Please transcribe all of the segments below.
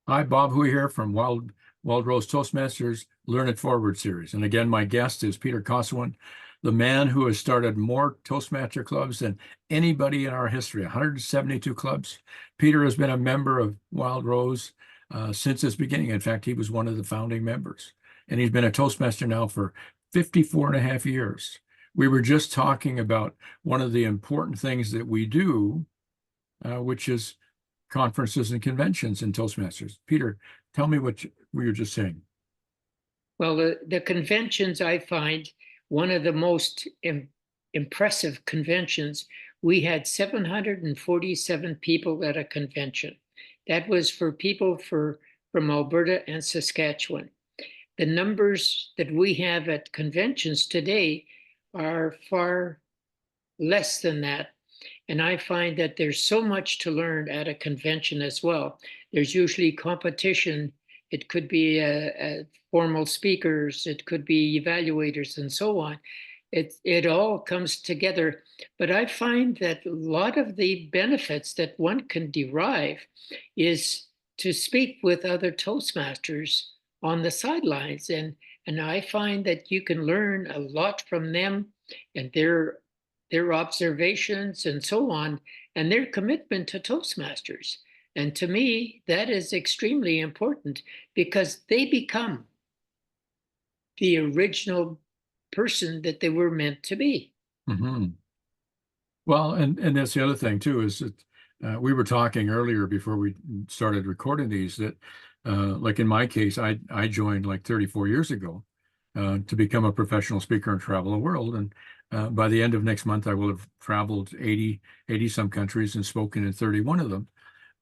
Hi, Bob Hui here from Wild Rose Toastmasters Learn It Forward series. And again, my guest is Peter Kossowan, the man who has started more Toastmaster clubs than anybody in our history, 172 clubs. Peter has been a member of Wild Rose since its beginning. In fact, he was one of the founding members. And he's been a Toastmaster now for 54 and a half years. We were just talking about one of the important things that we do, which is conferences and conventions in Toastmasters. Peter, tell me what you were just saying. Well, the conventions, I find one of the most impressive conventions. We had 747 people at a convention. That was for people from Alberta and Saskatchewan. The numbers that we have at conventions today are far less than that. And I find that there's so much to learn at a convention as well. There's usually competition. It could be formal speakers, it could be evaluators, and so on. It all comes together. But I find that a lot of the benefits that one can derive is to speak with other Toastmasters on the sidelines. And I find that you can learn a lot from them and their observations and so on, and their commitment to Toastmasters. And to me, that is extremely important because they become the original person that they were meant to be. Mm-hmm. Well, and that's the other thing too, is that we were talking earlier before we started recording these that like in my case, I joined like 34 years ago to become a professional speaker and travel the world. And by the end of next month, I will have traveled 80 some countries and spoken in 31 of them.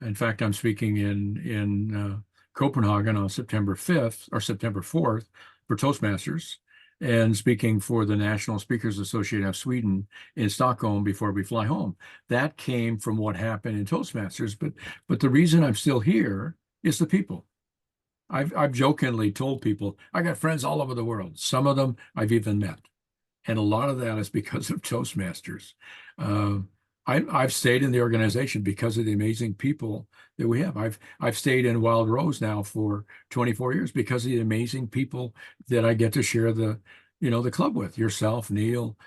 In fact, I'm speaking in Copenhagen on September 5th or September 4th for Toastmasters, and speaking for the National Speakers Association of Sweden in Stockholm before we fly home. That came from what happened in Toastmasters, but the reason I'm still here is the people. I've jokingly told people I got friends all over the world. Some of them I've even met, and a lot of that is because of Toastmasters. Uh, I've stayed in the organization because of the amazing people that we have. I've stayed in Wild Rose now for 24 years because of the amazing people that I get to share the club with. Yourself, Neil,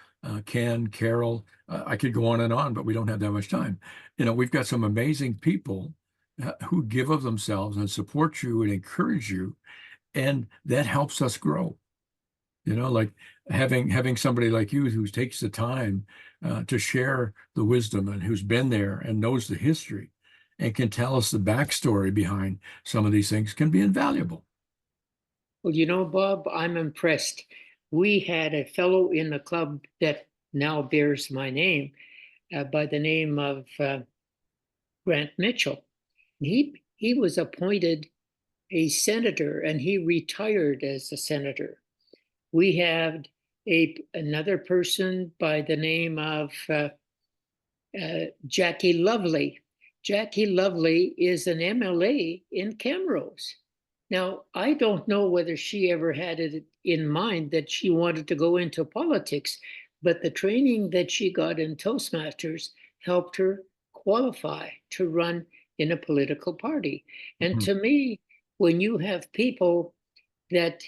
Ken, Carol. I could go on and on, but we don't have that much time. We've got some amazing people who give of themselves and support you and encourage you, and that helps us grow. Like having somebody like you who takes the time to share the wisdom and who's been there and knows the history and can tell us the backstory behind some of these things can be invaluable. Well, Bob, I'm impressed. We had a fellow in the club that now bears my name by the name of Grant Mitchell. He was appointed a senator and he retired as a senator. We had another person by the name of Jackie Lovely. Jackie Lovely is an MLA in Camrose. Now, I don't know whether she ever had it in mind that she wanted to go into politics, but the training that she got in Toastmasters helped her qualify to run in a political party. And Mhm. to me, when you have people that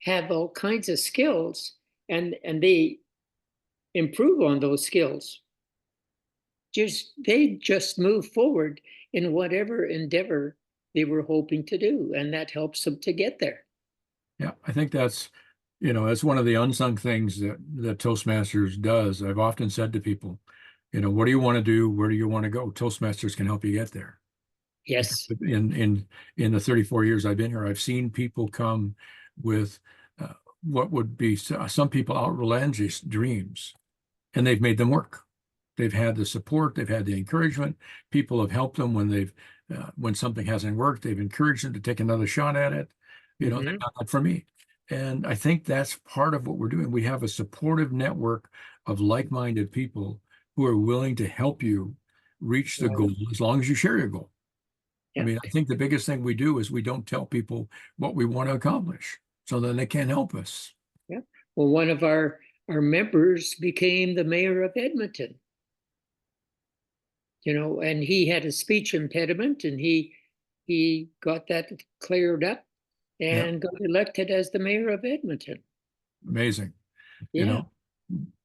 have all kinds of skills and they improve on those skills, they just move forward in whatever endeavor they were hoping to do, and that helps them to get there. Yeah, I think that's one of the unsung things that Toastmasters does. I've often said to people, what do you want to do? Where do you want to go? Toastmasters can help you get there. Yes. In the 34 years I've been here, I've seen people come with what would be some people outlandish dreams, and they've made them work. They've had the support, they've had the encouragement. People have helped them when something hasn't worked. They've encouraged them to take another shot at it. They've Mm-hmm. done that for me, and I think that's part of what we're doing. We have a supportive network of like-minded people who are willing to help you reach the goal as long as you share your goal. I Yeah. mean, I think the biggest thing we do is we don't tell people what we want to accomplish, so then they can't help us. Yeah. Well, one of our members became the mayor of Edmonton, and he had a speech impediment and he he got that cleared up Yeah, and got elected as the mayor of Edmonton. amazing. You Yeah. know,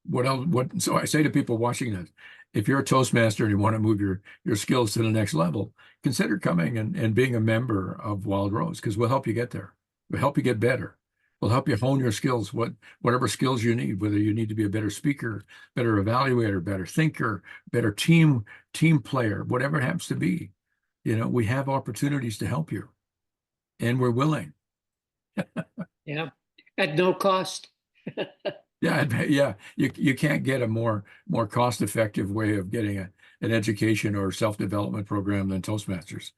what else? What? So I say to people watching this, if you're a Toastmaster and you want to move your skills to the next level, consider coming and being a member of Wild Rose because we'll help you get there. We'll help you get better. We'll help you hone your skills, whatever skills you need, whether you need to be a better speaker, better evaluator, better thinker, better team player, whatever it happens to be. We have opportunities to help you, and we're willing. Yeah. At no cost. Yeah, yeah. You can't get a more cost-effective way of getting an education or self-development program than Toastmasters.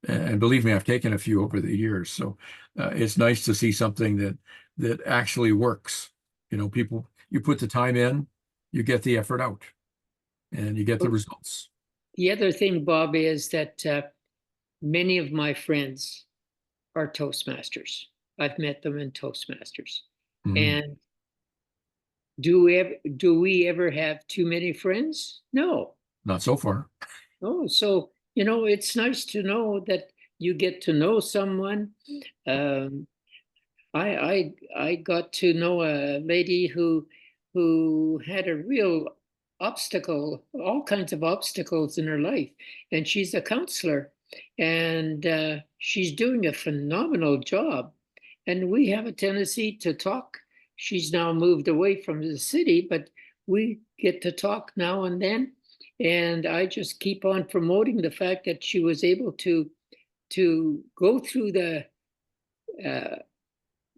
And believe me, I've taken a few over the years, so it's nice to see something that actually works. People, you put the time in, you get the effort out, and you get the results. The other thing, Bob, is that many of my friends are Toastmasters. I've met them in Toastmasters. Mhm. And do we ever have too many friends? No. Not so far. Oh, so it's nice to know that you get to know someone. Um, I got to know a lady who had a real obstacle, all kinds of obstacles in her life, and she's a counselor, and she's doing a phenomenal job. And we have a tendency to talk. She's now moved away from the city, but we get to talk now and then. And I just keep on promoting the fact that she was able to go through the uh,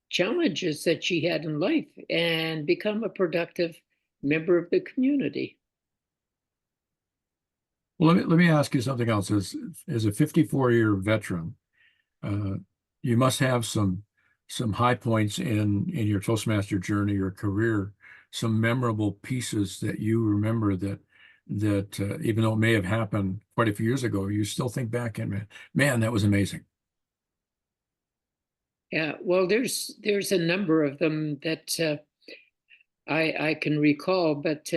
challenges that she had in life and become a productive member of the community. Well, let me ask you something else. As a 54-year veteran, uh, you must have some high points in your Toastmaster journey or career, some memorable pieces that you remember that even though it may have happened quite a few years ago, you still think back and man, that was amazing. Yeah, well, there's a number of them that I can recall, but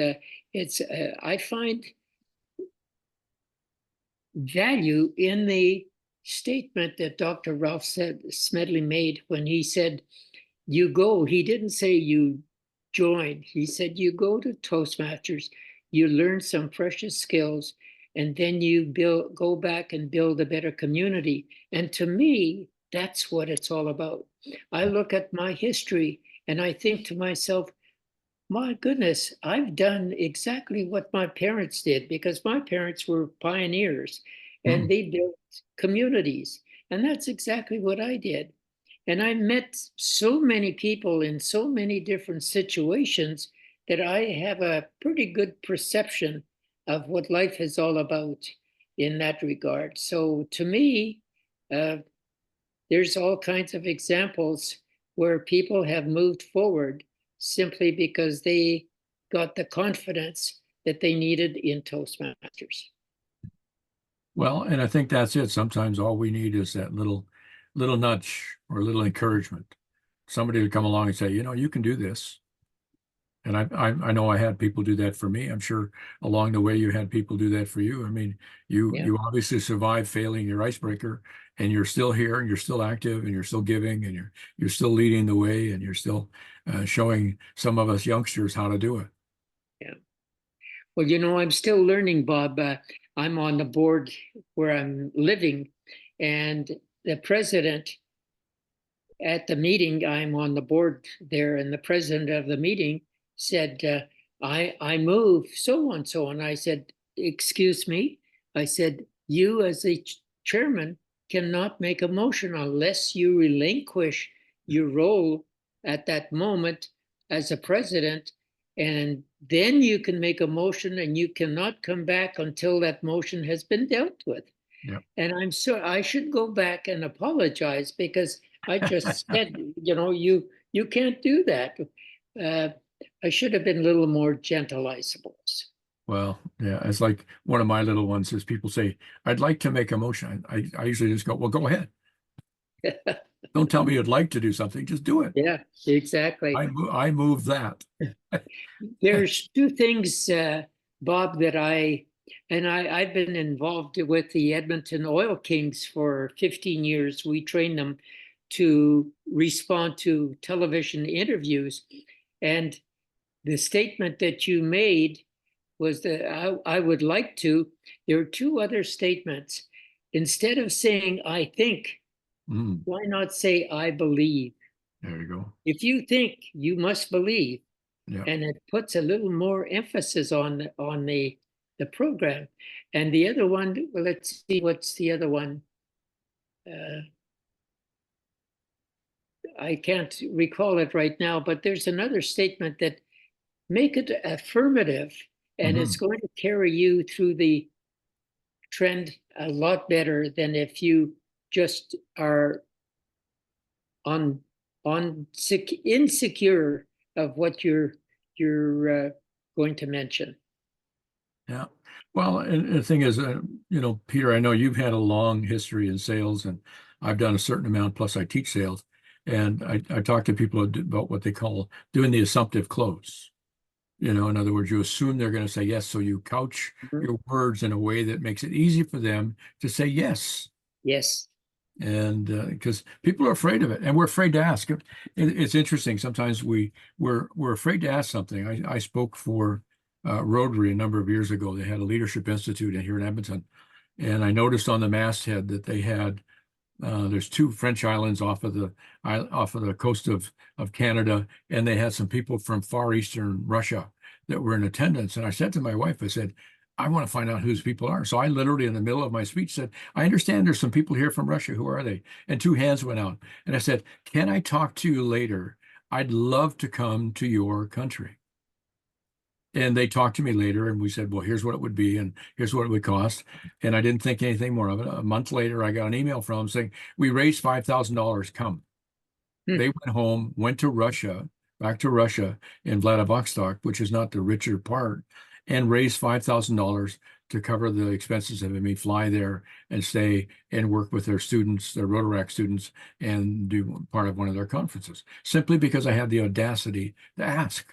it's I find value in the statement that Dr. Ralph Smedley made when he said, "You go." He didn't say you join. He said you go to Toastmasters, you learn some precious skills, and then you go back and build a better community. And to me, that's what it's all about. I look at my history and I think to myself, my goodness, I've done exactly what my parents did because my parents were pioneers and Hmm. they built communities. And that's exactly what I did. And I met so many people in so many different situations that I have a pretty good perception of what life is all about in that regard. So to me, uh, there's all kinds of examples where people have moved forward simply because they got the confidence that they needed in Toastmasters. Well, and I think that's it. Sometimes all we need is that little nudge or a little encouragement. Somebody to come along and say, you can do this. And I know I had people do that for me. I'm sure along the way you had people do that for you. I mean, you Yeah. you obviously survived failing your icebreaker, and you're still here, and you're still active, and you're still giving, and you're still leading the way, and you're still showing some of us youngsters how to do it. Yeah. Well, I'm still learning, Bob. I'm on the board where I'm living, and the president at the meeting, I'm on the board there, and the president of the meeting said, I move so and so. And I said, "Excuse me." I said, "You, as the chairman, cannot make a motion unless you relinquish your role at that moment as a president. And then you can make a motion, and you cannot come back until that motion has been dealt with." Yeah. And I'm sure I should go back and apologize because I just said, you can't do that. Uh, I should have been a little more gentle, I suppose. Well, yeah, it's like one of my little ones is people say, I'd like to make a motion. I usually just go, well, go ahead. Don't tell me you'd like to do something, just do it. Yeah, exactly. I move that. There's two things, Bob, that I And I've been involved with the Edmonton Oil Kings for 15 years. We train them to respond to television interviews. And the statement that you made was that I would like to. There are two other statements. Instead of saying, I think, why not say, I believe? There you go. If you think, you must believe. Yeah. And it puts a little more emphasis on the program. And the other one, well, let's see, what's the other one? I can't recall it right now, but there's another statement that make it affirmative, and it's going to carry you through the trend a lot better than if you just are insecure of what you're going to mention. Yeah. Well, and the thing is, Peter, I know you've had a long history in sales, and I've done a certain amount, plus I teach sales. And I talk to people about what they call doing the assumptive close. In other words, you assume they're going to say yes, so you couch your words in a way that makes it easy for them to say yes. Yes. And because people are afraid of it, and we're afraid to ask. It's interesting. Sometimes we're afraid to ask something. I spoke for Rotary a number of years ago. They had a leadership institute here in Edmonton, and I noticed on the masthead that they had there's two French islands off of the coast of Canada, and they had some people from far eastern Russia that were in attendance. And I said to my wife, I said, I want to find out who these people are. So I literally, in the middle of my speech, said, I understand there's some people here from Russia. Who are they? And two hands went out. And I said, can I talk to you later? I'd love to come to your country. And they talked to me later, and we said, well, here's what it would be, and here's what it would cost. And I didn't think anything more of it. A month later, I got an email from them saying, we raised $5,000, come. They went home, went to Russia, back to Russia in Vladivostok, which is not the richer part, and raised $5,000 to cover the expenses of me fly there and stay and work with their students, their Rotaract students, and do part of one of their conferences, simply because I had the audacity to ask.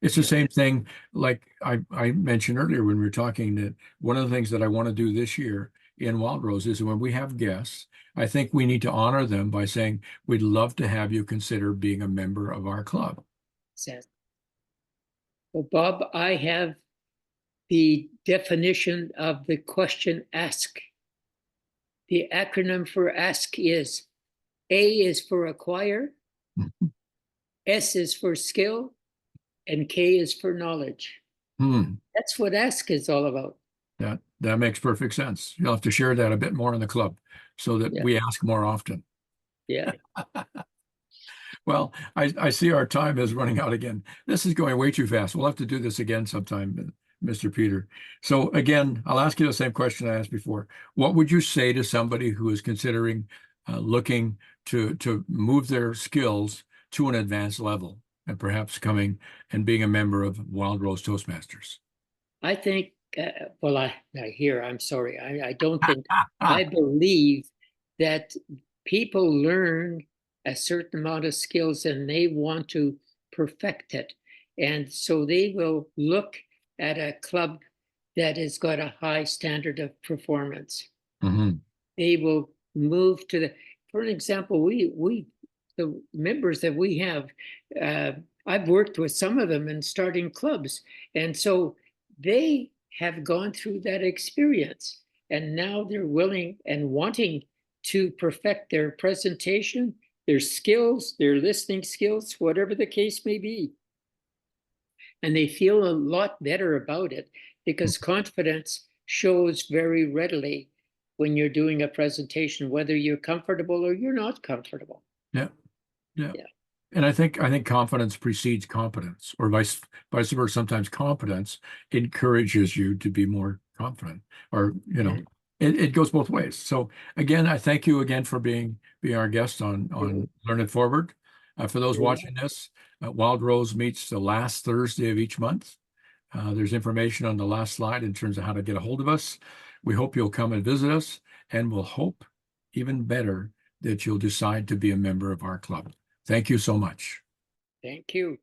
It's the same thing, like I mentioned earlier when we were talking, that one of the things that I want to do this year in Wild Rose is when we have guests, I think we need to honor them by saying, we'd love to have you consider being a member of our club. Well, Bob, I have the definition of the question ask. The acronym for ask is A is for acquire, S is for skill, and K is for knowledge. That's what ask is all about. That makes perfect sense. You'll have to share that a bit more in the club so that we ask more often. Yeah. Well, I see our time is running out again. This is going way too fast. We'll have to do this again sometime, Mr. Peter. So again, I'll ask you the same question I asked before. What would you say to somebody who is considering looking to move their skills to an advanced level and perhaps coming and being a member of Wild Rose Toastmasters? I think, I'm sorry. I don't think, I believe that people learn a certain amount of skills and they want to perfect it. And so they will look at a club that has got a high standard of performance. They will move to for an example, the members that we have, I've worked with some of them in starting clubs. And so they have gone through that experience, and now they're willing and wanting to perfect their presentation, their skills, their listening skills, whatever the case may be. And they feel a lot better about it because confidence shows very readily when you're doing a presentation, whether you're comfortable or you're not comfortable. Yeah. And I think confidence precedes competence, or vice versa. Sometimes competence encourages you to be more confident, or it goes both ways. So again, I thank you again for being our guest on Learn It Forward. For those watching this, Wild Rose meets the last Thursday of each month. There's information on the last slide in terms of how to get a hold of us. We hope you'll come and visit us, and we'll hope even better that you'll decide to be a member of our club. Thank you so much. Thank you.